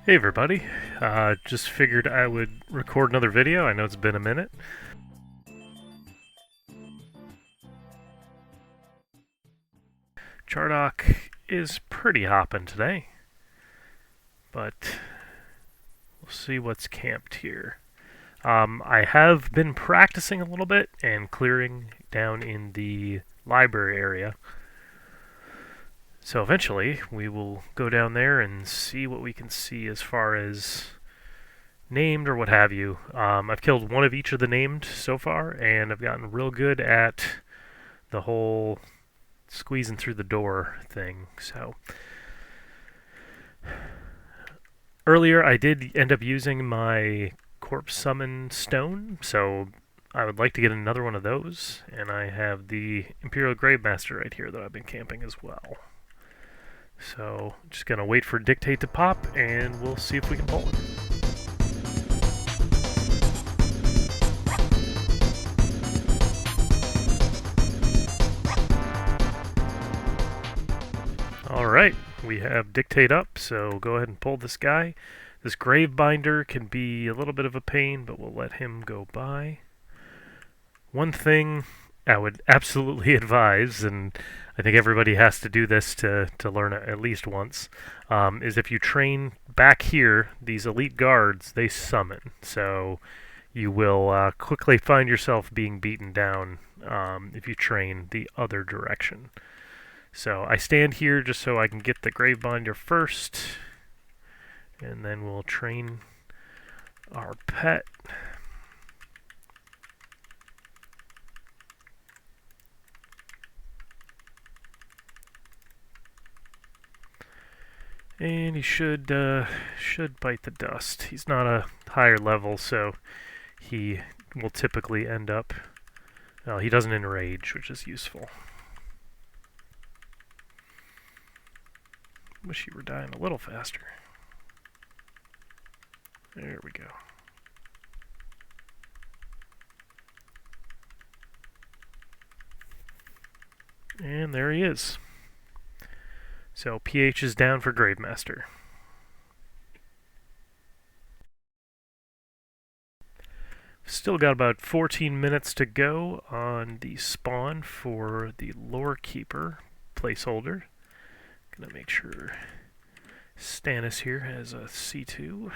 Hey everybody, just figured I would record another video. I know it's been a minute. Chardock is pretty hopping today, but we'll see what's camped here. I have been practicing a little bit and clearing down in the library area. So eventually we will go down there and see what we can see as far as named or what have you. I've killed one of each of the named so far, and I've gotten real good at the whole squeezing through the door thing. So earlier I did end up using my corpse summon stone, so I would like to get another one of those, and I have the Imperial Gravemaster right here that I've been camping as well. So just gonna wait for Dictate to pop, and we'll see if we can pull it. Alright, we have Dictate up, so go ahead and pull this guy. This Gravebinder can be a little bit of a pain, but we'll let him go by. One thing I would absolutely advise, and I think everybody has to do this to learn it at least once, is if you train back here, these elite guards, they summon. So you will quickly find yourself being beaten down if you train the other direction. So I stand here just so I can get the Gravebinder first, and then we'll train our pet. And he should bite the dust. He's not a higher level, so he will typically end up... Well, he doesn't enrage, which is useful. Wish he were dying a little faster. There we go. And there he is. So PH is down for Gravemaster. Still got about 14 minutes to go on the spawn for the Lorekeeper placeholder. Gonna make sure Stannis here has a C2.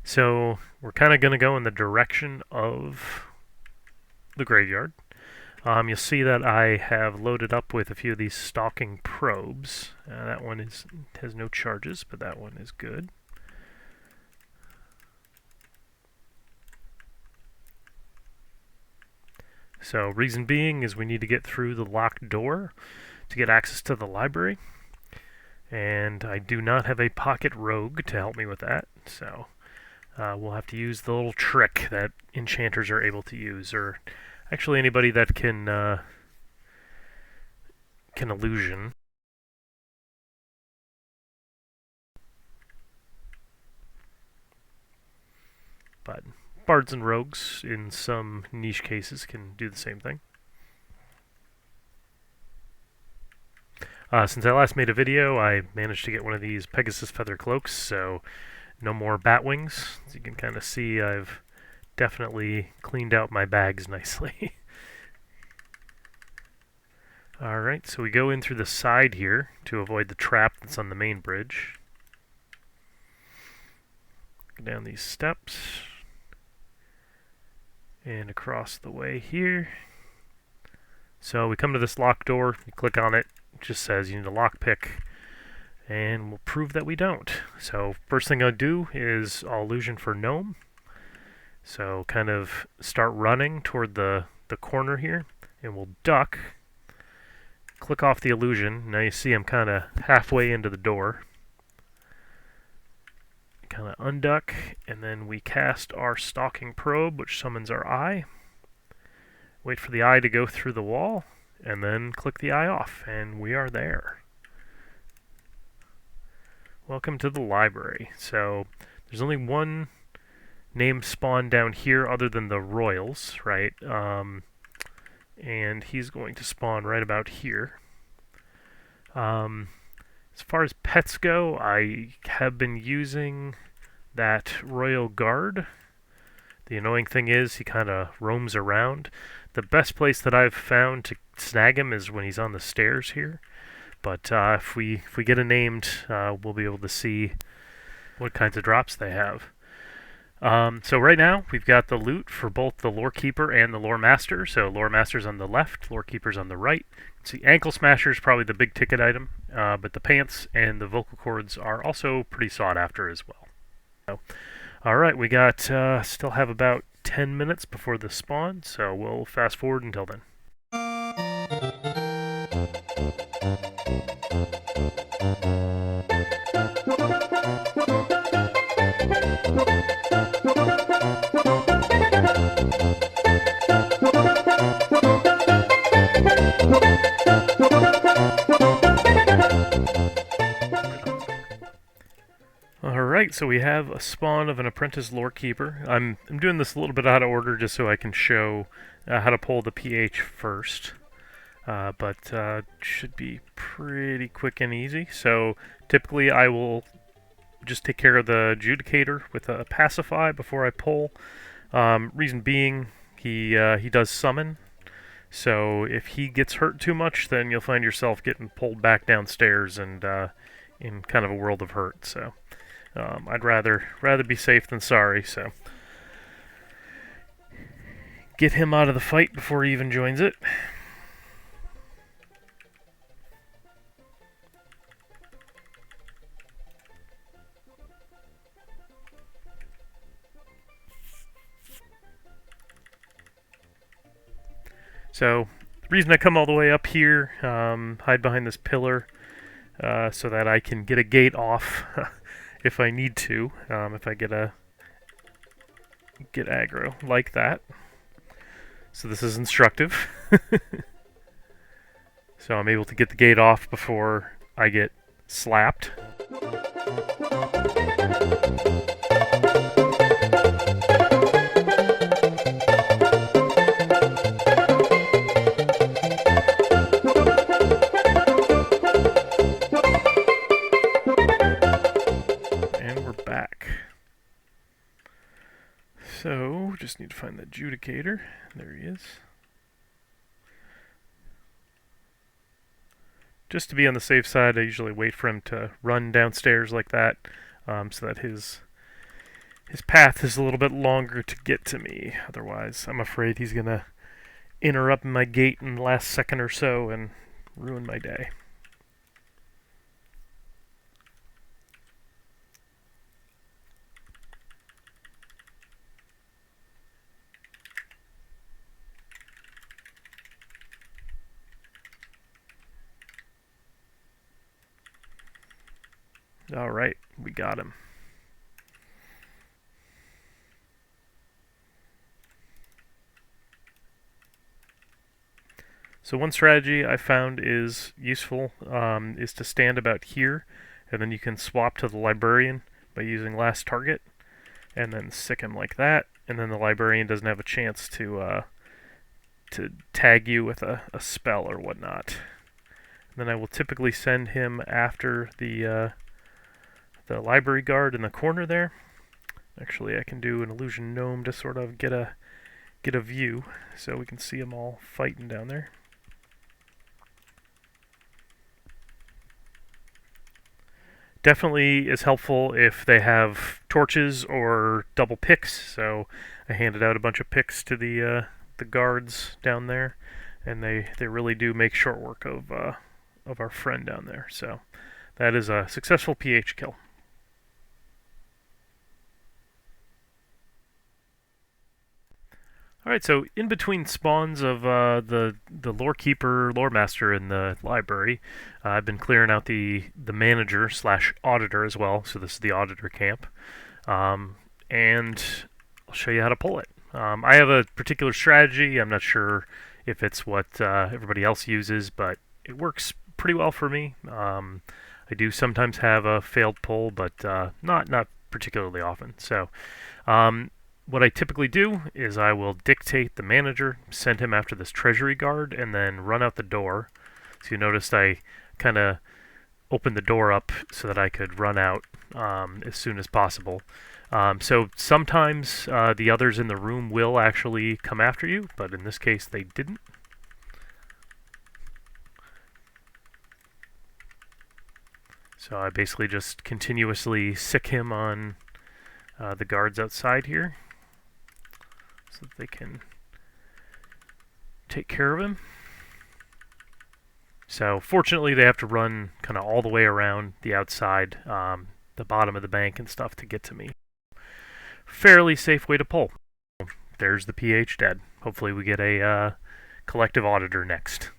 So we're kind of going to go in the direction of the graveyard. You'll see that I have loaded up with a few of these stalking probes. That one has no charges, but that one is good. So reason being is we need to get through the locked door to get access to the library. And I do not have a pocket rogue to help me with that, so we'll have to use the little trick that enchanters are able to use, or actually anybody that can illusion. But bards and rogues, in some niche cases, can do the same thing. Since I last made a video, I managed to get one of these Pegasus feather cloaks, so no more bat wings. As you can kind of see, I've definitely cleaned out my bags nicely. Alright, so we go in through the side here to avoid the trap that's on the main bridge. Go down these steps and across the way here. So we come to this locked door, you click on it, it just says you need a lockpick, and we'll prove that we don't. So first thing I'll do is I'll illusion for gnome. So kind of start running toward the corner here, and we'll duck. Click off the illusion. Now you see I'm kind of halfway into the door. Kind of unduck, and then we cast our stalking probe, which summons our eye. Wait for the eye to go through the wall, and then click the eye off, and we are there. Welcome to the library. So there's only one name spawn down here other than the royals, right? and he's going to spawn right about here. As far as pets go, I have been using that Royal Guard. The annoying thing is he kind of roams around. The best place that I've found to snag him is when he's on the stairs here. But if we get a named, we'll be able to see what kinds of drops they have. So right now we've got the loot for both the Lorekeeper and the Loremaster. So Loremaster's on the left, Lorekeeper's on the right. See, Ankle Smasher is probably the big ticket item, but the pants and the vocal cords are also pretty sought after as well. So, all right, we got still have about 10 minutes before the spawn, so we'll fast forward until then. Alright, so we have a spawn of an apprentice Lorekeeper. I'm doing this a little bit out of order just so I can show how to pull the PH first. But should be pretty quick and easy. So typically I will just take care of the Adjudicator with a Pacify before I pull. Reason being, he does summon. So if he gets hurt too much, then you'll find yourself getting pulled back downstairs and in kind of a world of hurt. So I'd rather be safe than sorry. So get him out of the fight before he even joins it. So, the reason I come all the way up here, hide behind this pillar, so that I can get a gate off if I need to, if I get aggro like that. So this is instructive. So I'm able to get the gate off before I get slapped. So, just need to find the Adjudicator. There he is. Just to be on the safe side, I usually wait for him to run downstairs like that, so that his path is a little bit longer to get to me. Otherwise, I'm afraid he's going to interrupt my gate in the last second or so and ruin my day. Alright, we got him. So one strategy I found is useful is to stand about here, and then you can swap to the Librarian by using last target, and then sick him like that, and then the Librarian doesn't have a chance to tag you with a spell or whatnot. And then I will typically send him after the Library Guard in the corner there. Actually, I can do an Illusion Gnome to sort of get a view, so we can see them all fighting down there. Definitely is helpful if they have torches or double picks. So I handed out a bunch of picks to the guards down there, and they really do make short work of our friend down there. So that is a successful PH kill. Alright, so in between spawns of the Lorekeeper, Loremaster in the library, I've been clearing out the manager / auditor as well, so this is the auditor camp. And I'll show you how to pull it. I have a particular strategy. I'm not sure if it's what everybody else uses, but it works pretty well for me. I do sometimes have a failed pull, but not particularly often. So what I typically do is I will dictate the manager, send him after this treasury guard, and then run out the door. So you noticed I kind of opened the door up so that I could run out as soon as possible. So sometimes the others in the room will actually come after you, but in this case they didn't. So I basically just continuously sick him on the guards outside here so that they can take care of him. So fortunately they have to run kind of all the way around the outside, the bottom of the bank and stuff to get to me. Fairly safe way to pull. There's the PH dead. Hopefully we get a collective auditor next.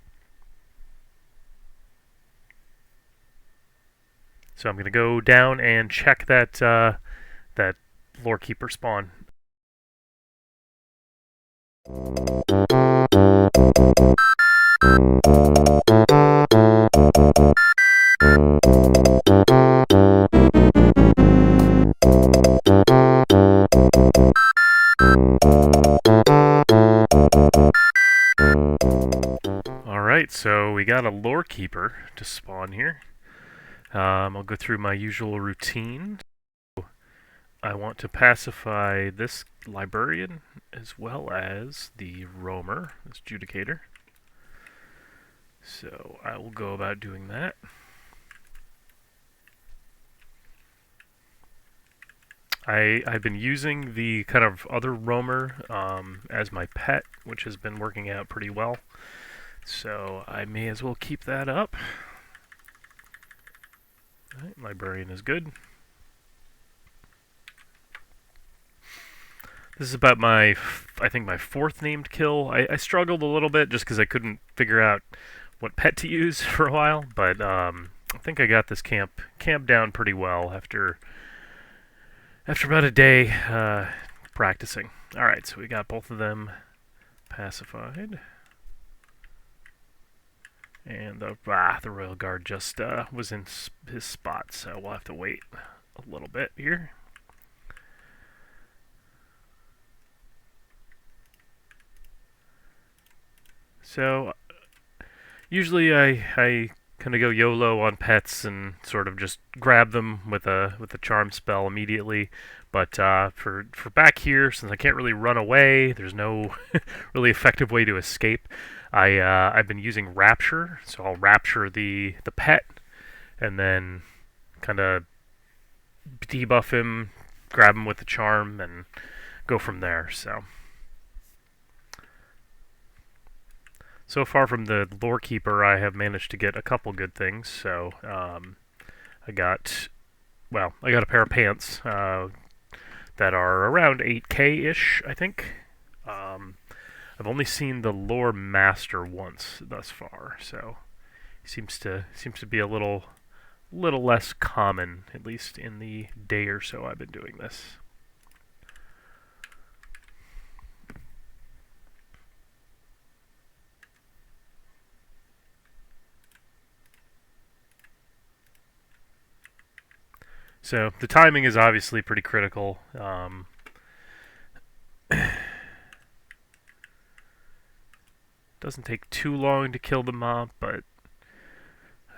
So I'm going to go down and check that that Lorekeeper spawn. Alright, so we got a Lorekeeper to spawn here. I'll go through my usual routine. I want to pacify this librarian as well as the roamer, this judicator. So I will go about doing that. I've been using the kind of other roamer as my pet, which has been working out pretty well. So I may as well keep that up. All right, librarian is good. This is about I think my fourth named kill. I struggled a little bit just because I couldn't figure out what pet to use for a while, but I think I got this camp down pretty well after about a day practicing. All right, so we got both of them pacified. And the Royal Guard just was in his spot, so we'll have to wait a little bit here. So usually I kind of go YOLO on pets and sort of just grab them with a charm spell immediately. But for back here, since I can't really run away, there's no really effective way to escape. I've been using Rapture, so I'll Rapture the pet, and then kind of debuff him, grab him with the charm, and go from there. So far from the Lorekeeper, I have managed to get a couple good things. So I got a pair of pants that are around 8K-ish, I think. I've only seen the Lore Master once thus far, so he seems to be a little less common, at least in the day or so I've been doing this. So the timing is obviously pretty critical. Doesn't take too long to kill the mob, but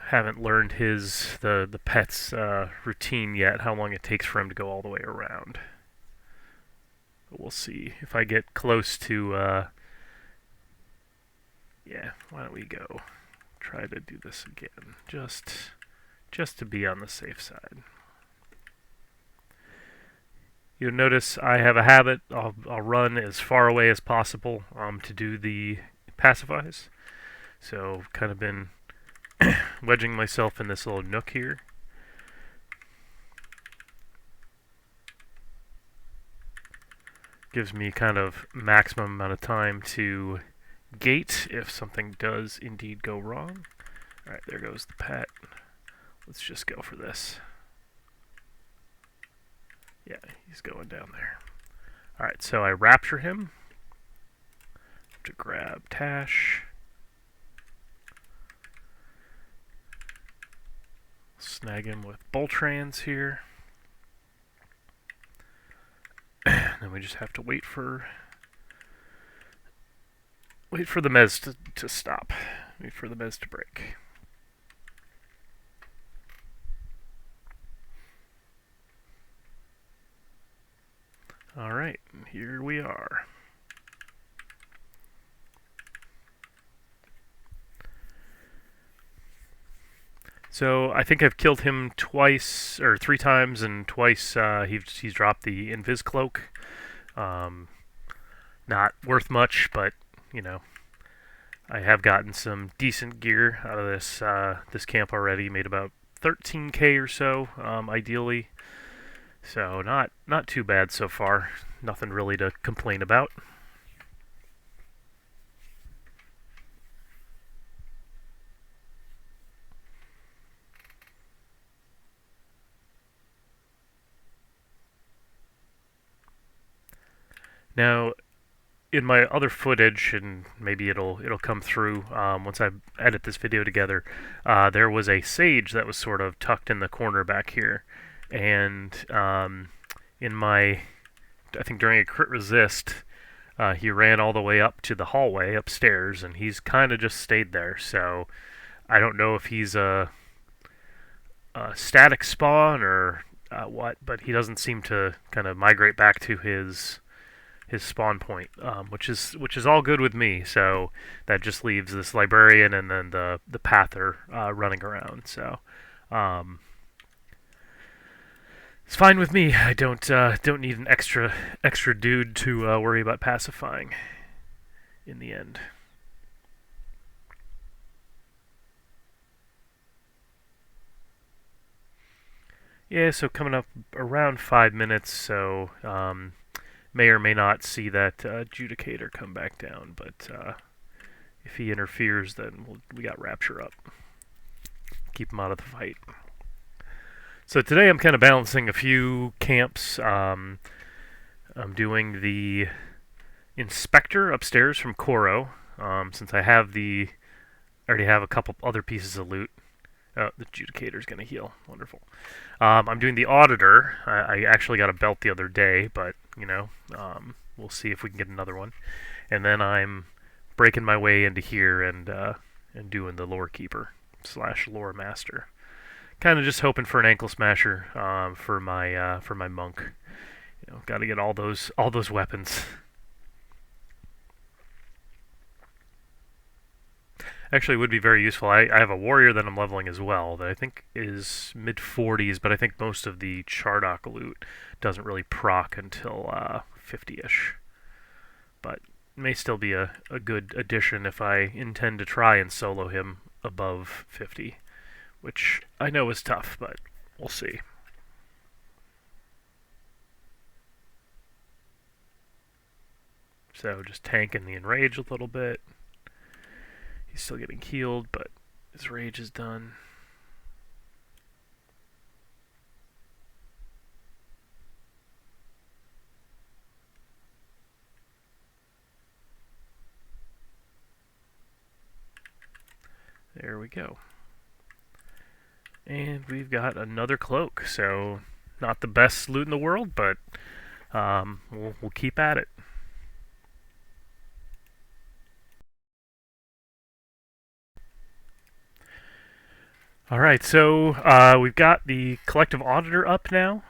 haven't learned the pet's routine yet, how long it takes for him to go all the way around. But we'll see. If I get close to yeah, why don't we go try to do this again, just to be on the safe side. You'll notice I have a habit. I'll run as far away as possible to do the pacifies. So kind of been wedging myself in this little nook here. Gives me kind of maximum amount of time to gate if something does indeed go wrong. Alright, there goes the pet. Let's just go for this. Yeah, he's going down there. Alright, so I Rapture him. To grab Tash. Snag him with Boltrans here. Then we just have to wait for the mez to stop. Wait for the mez to break. Alright, here we are. So I think I've killed him twice, or 3 times, and twice he's dropped the Invis Cloak. Not worth much, but, you know, I have gotten some decent gear out of this camp already. Made about 13k or so, ideally. So not too bad so far. Nothing really to complain about. Now, in my other footage, and maybe it'll come through once I edit this video together, there was a sage that was sort of tucked in the corner back here, and in my, I think during a crit resist, he ran all the way up to the hallway upstairs, and he's kind of just stayed there. So I don't know if he's a static spawn or what, but he doesn't seem to kind of migrate back to his spawn point, which is all good with me. So that just leaves this librarian and then the pather running around. So it's fine with me. I don't need an extra dude to worry about pacifying in the end. Yeah, so coming up around 5 minutes, so may or may not see that adjudicator come back down, but if he interferes, then we got Rapture up. Keep him out of the fight. So today I'm kind of balancing a few camps. I'm doing the Inspector upstairs from Koro, since I already have a couple other pieces of loot. Oh, the adjudicator's going to heal. Wonderful. I'm doing the Auditor. I actually got a belt the other day, but, you know, we'll see if we can get another one. And then I'm breaking my way into here and doing the Lorekeeper / Lore Master. Kind of just hoping for an ankle smasher for my monk. You know, got to get all those weapons. Actually, it would be very useful. I have a warrior that I'm leveling as well that I think is mid-40s, but I think most of the Chardock loot doesn't really proc until 50-ish. But it may still be a good addition if I intend to try and solo him above 50, which I know is tough, but we'll see. So just tanking the enrage a little bit. He's still getting healed, but his rage is done. There we go. And we've got another cloak, so not the best loot in the world, but we'll keep at it. Alright, so we've got the Collective Auditor up now,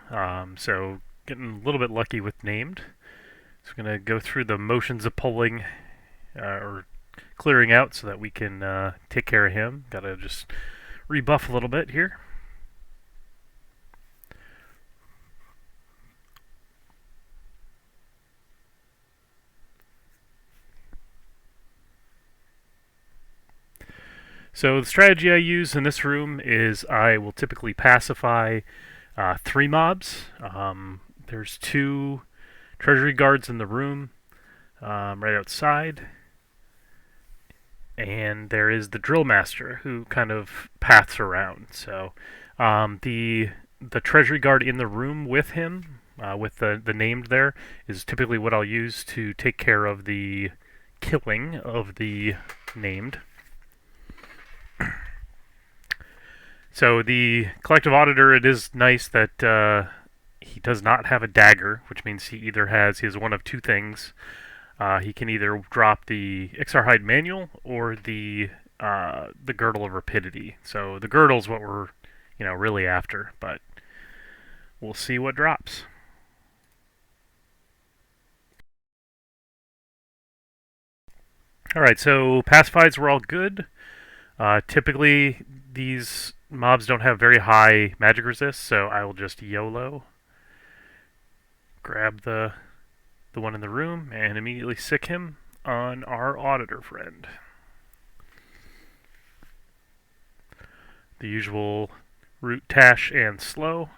so getting a little bit lucky with named. So we're going to go through the motions of pulling, or clearing out so that we can take care of him. Got to just rebuff a little bit here. So the strategy I use in this room is I will typically pacify 3 mobs. There's 2 treasury guards in the room right outside. And there is the drill master who kind of paths around. So the treasury guard in the room with him, with the named there, is typically what I'll use to take care of the killing of the named. So the Collective Auditor, it is nice that he does not have a dagger, which means he has one of two things. He can either drop the Ixarhide Manual or the Girdle of Rapidity. So the Girdle's what we're really after, but we'll see what drops. Alright, so pacifieds were all good. Typically, these mobs don't have very high magic resist, so I will just YOLO. Grab the one in the room and immediately sick him on our Auditor friend. The usual root, tash, and slow.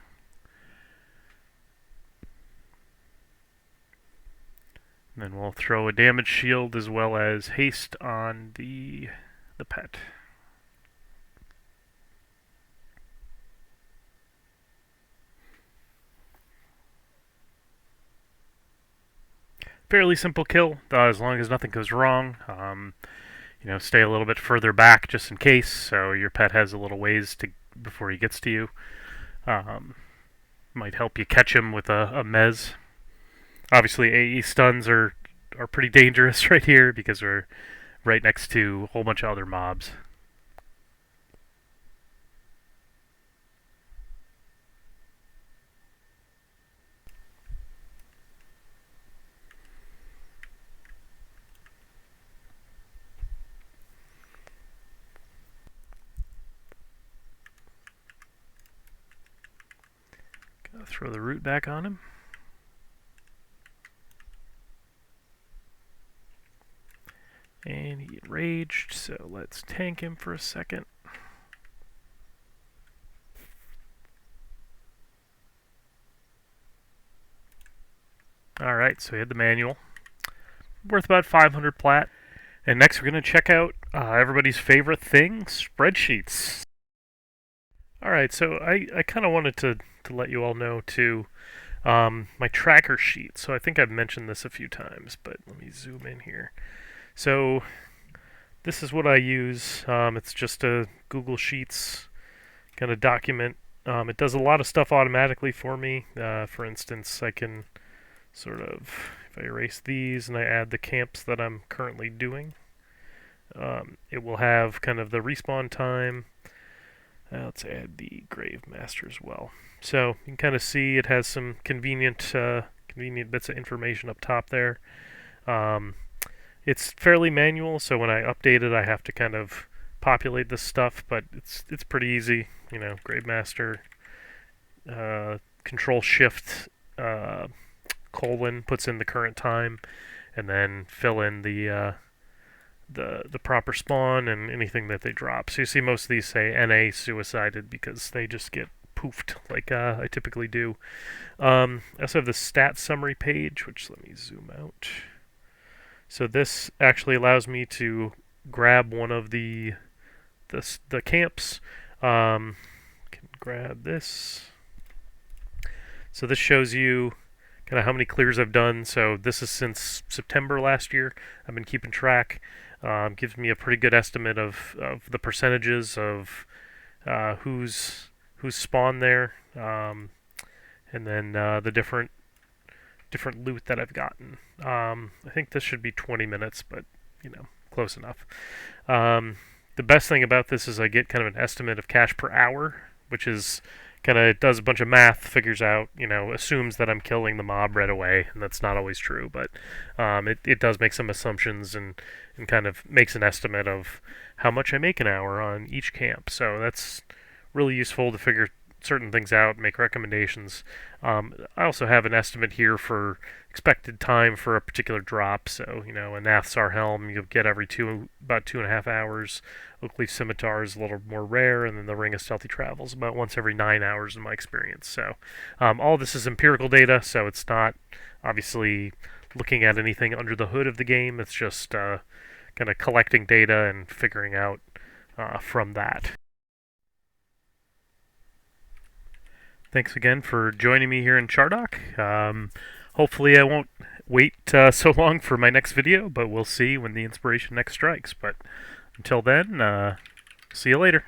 And then we'll throw a damage shield as well as haste on the pet. Fairly simple kill, as long as nothing goes wrong. Stay a little bit further back just in case, so your pet has a little ways before he gets to you. Might help you catch him with a mez. Obviously, AE stuns are pretty dangerous right here because we're right next to a whole bunch of other mobs. Gotta throw the root back on him. And he enraged, so let's tank him for a second. Alright, so we had the manual. Worth about 500 plat. And next we're going to check out everybody's favorite thing, spreadsheets. Alright, so I kind of wanted to let you all know too, my tracker sheet. So I think I've mentioned this a few times, but let me zoom in here. So this is what I use. It's just a Google Sheets kind of document. It does a lot of stuff automatically for me. For instance, I can sort of, if I erase these and I add the camps that I'm currently doing, it will have kind of the respawn time. Let's add the Gravemaster as well. So you can kind of see it has some convenient bits of information up top there. It's fairly manual, so when I update it, I have to kind of populate this stuff, but it's pretty easy. Gravemaster, Control Shift colon puts in the current time, and then fill in the proper spawn and anything that they drop. So you see most of these say NA suicided because they just get poofed like I typically do. I also have the stat summary page, which let me zoom out. So this actually allows me to grab one of the camps. Can grab this. So this shows you kind of how many clears I've done. So this is since September last year. I've been keeping track. Gives me a pretty good estimate of the percentages of who's spawned there, and then the different loot that I've gotten. I think this should be 20 minutes, but close enough. The best thing about this is I get kind of an estimate of cash per hour, which is kind of does a bunch of math, figures out, assumes that I'm killing the mob right away, and that's not always true, but it does make some assumptions and kind of makes an estimate of how much I make an hour on each camp. So that's really useful to figure certain things out, make recommendations. I also have an estimate here for expected time for a particular drop. So, a Nathsar Helm you'll get every about 2.5 hours. Oakleaf Scimitar is a little more rare, and then the Ring of Stealthy Travel is about once every 9 hours in my experience. So, all this is empirical data, so it's not obviously looking at anything under the hood of the game. It's just kind of collecting data and figuring out from that. Thanks again for joining me here in Chardock. Hopefully I won't wait so long for my next video, but we'll see when the inspiration next strikes. But until then, see you later.